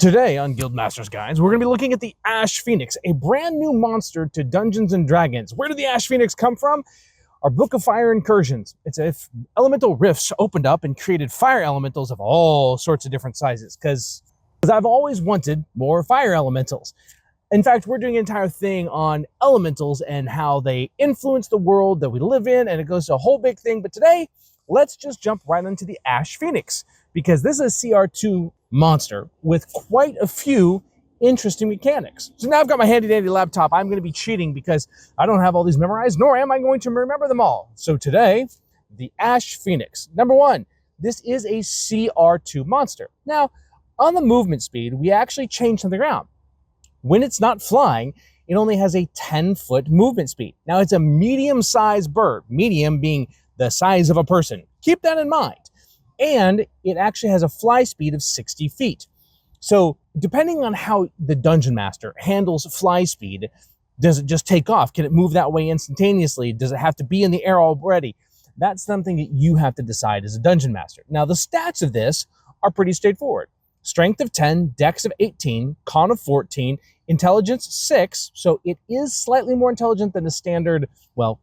Today on Guildmaster's Guides, we're going to be looking at the Ash Phoenix, a brand new monster to Dungeons & Dragons. Where did the Ash Phoenix come from? Our book of Fire Incursions. It's if elemental rifts opened up and created fire elementals of all sorts of different sizes, because I've always wanted more fire elementals. In fact, we're doing an entire thing on elementals and how they influence the world that we live in, and it goes to a whole big thing. But today, let's just jump right into the Ash Phoenix, because this is a CR2 monster with quite a few interesting mechanics. So now I've got my handy dandy laptop. I'm going to be cheating because I don't have all these memorized, nor am I going to remember them all. So today, the Ash Phoenix. Number one, this is a CR2 monster. Now, on the movement speed, we actually changed something around. When it's not flying, it only has a 10-foot movement speed. Now, it's a medium-sized bird, medium being the size of a person. Keep that in mind. And it actually has a fly speed of 60 feet. So depending on how the Dungeon Master handles fly speed, does it just take off? Can it move that way instantaneously? Does it have to be in the air already? That's something that you have to decide as a Dungeon Master. Now, the stats of this are pretty straightforward. Strength of 10, Dex of 18, Con of 14, Intelligence 6, so it is slightly more intelligent than a standard, well,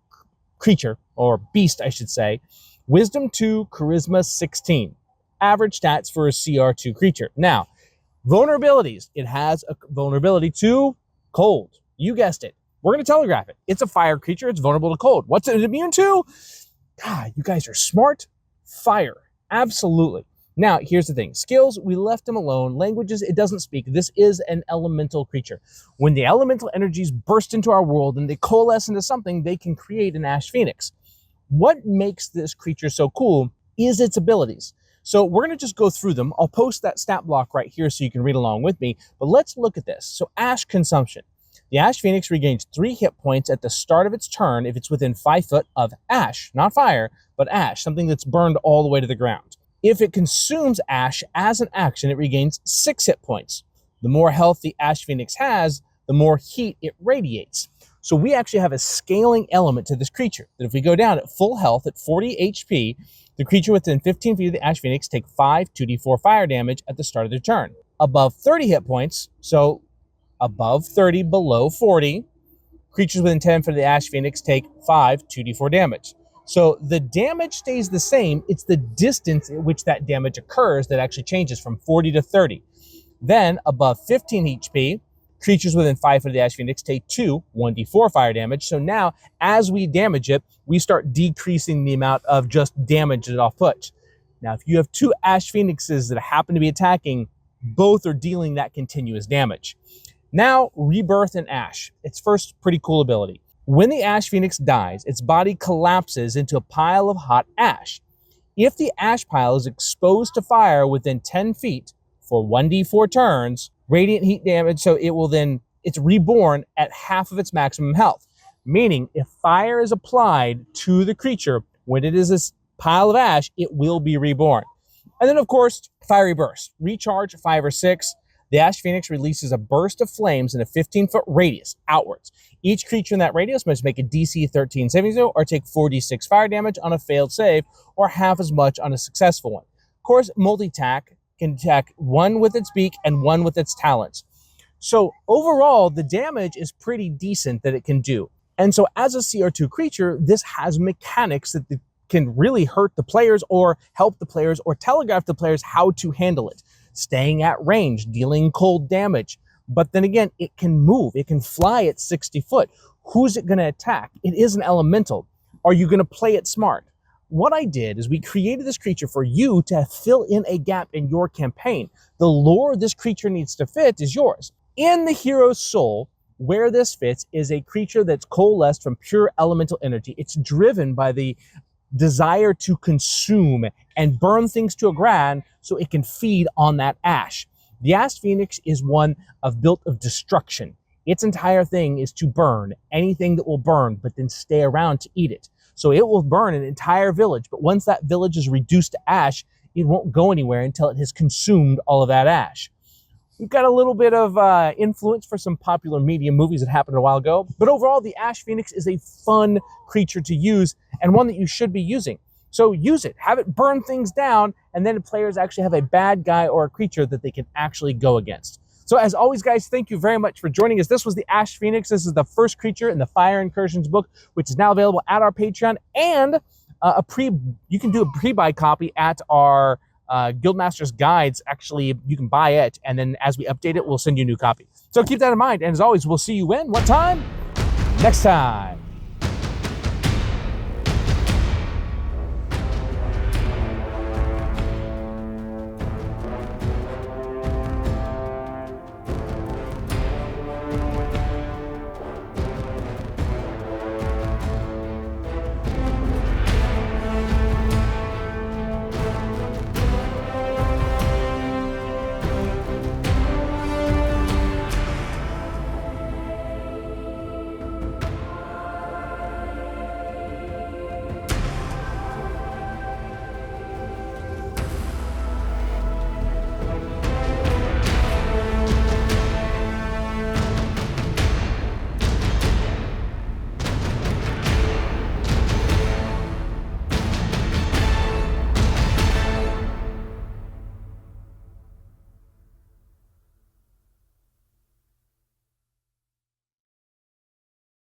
creature, or beast, I should say. Wisdom 2, Charisma 16. Average stats for a CR2 creature. Now, vulnerabilities. It has a vulnerability to cold. You guessed it. We're going to telegraph it. It's a fire creature. It's vulnerable to cold. What's it immune to? God, you guys are smart. Fire. Absolutely. Now, here's the thing. Skills, we left them alone. Languages, it doesn't speak. This is an elemental creature. When the elemental energies burst into our world and they coalesce into something, they can create an Ash Phoenix. What makes this creature so cool is its abilities. So we're going to just go through them. I'll post that stat block right here so you can read along with me. But let's look at this. So Ash consumption. The Ash Phoenix regains 3 hit points at the start of its turn if it's within 5 foot of ash. Not fire, but ash, something that's burned all the way to the ground. If it consumes ash as an action, it regains 6 hit points. The more health the Ash Phoenix has, the more heat it radiates. So we actually have a scaling element to this creature, that if we go down at full health at 40 HP, the creature within 15 feet of the Ash Phoenix take 5 2d4 fire damage at the start of their turn. Above 30 hit points, so above 30, below 40, creatures within 10 feet of the Ash Phoenix take 5 2d4 damage. So the damage stays the same. It's the distance at which that damage occurs that actually changes from 40 to 30. Then above 15 HP, creatures within 5 foot of the Ash Phoenix take 2 1d4 fire damage. So now, as we damage it, we start decreasing the amount of just damage that I'll put. Now, if you have 2 Ash Phoenixes that happen to be attacking, both are dealing that continuous damage. Now, Rebirth in Ash. Its first pretty cool ability. When the Ash Phoenix dies, its body collapses into a pile of hot ash. If the ash pile is exposed to fire within 10 feet for 1d4 turns, radiant heat damage, so it will then, it's reborn at half of its maximum health. Meaning, if fire is applied to the creature when it is this pile of ash, it will be reborn. And then, of course, Fiery Burst. Recharge 5 or 6. The Ash Phoenix releases a burst of flames in a 15-foot radius outwards. Each creature in that radius must make a DC 13 saving throw or take 4d6 fire damage on a failed save, or half as much on a successful one. Of course, multi-attack can attack one with its beak and one with its talons. So overall, the damage is pretty decent that it can do. And so as a CR2 creature, this has mechanics that can really hurt the players or help the players or telegraph the players how to handle it. Staying at range, dealing cold damage. But then again, it can move. It can fly at 60 foot. Who's it going to attack? It is an elemental. Are you going to play it smart? What I did is we created this creature for you to fill in a gap in your campaign. The lore this creature needs to fit is yours. In the hero's soul, where this fits is a creature that's coalesced from pure elemental energy. It's driven by the desire to consume and burn things to a ground so it can feed on that ash. The Ash Phoenix is one built of destruction. Its entire thing is to burn anything that will burn, but then stay around to eat it. So it will burn an entire village, but once that village is reduced to ash, it won't go anywhere until it has consumed all of that ash. We've got a little bit of influence for some popular media movies that happened a while ago, but overall, the Ash Phoenix is a fun creature to use and one that you should be using. So use it, have it burn things down, and then the players actually have a bad guy or a creature that they can actually go against. So as always, guys, thank you very much for joining us. This was the Ash Phoenix. This is the first creature in the Fire Incursions book, which is now available at our Patreon, and you can do a pre-buy copy at our Guildmaster's Guides. Actually, you can buy it, and then as we update it, we'll send you a new copy. So keep that in mind, and as always, we'll see you when? What time? Next time.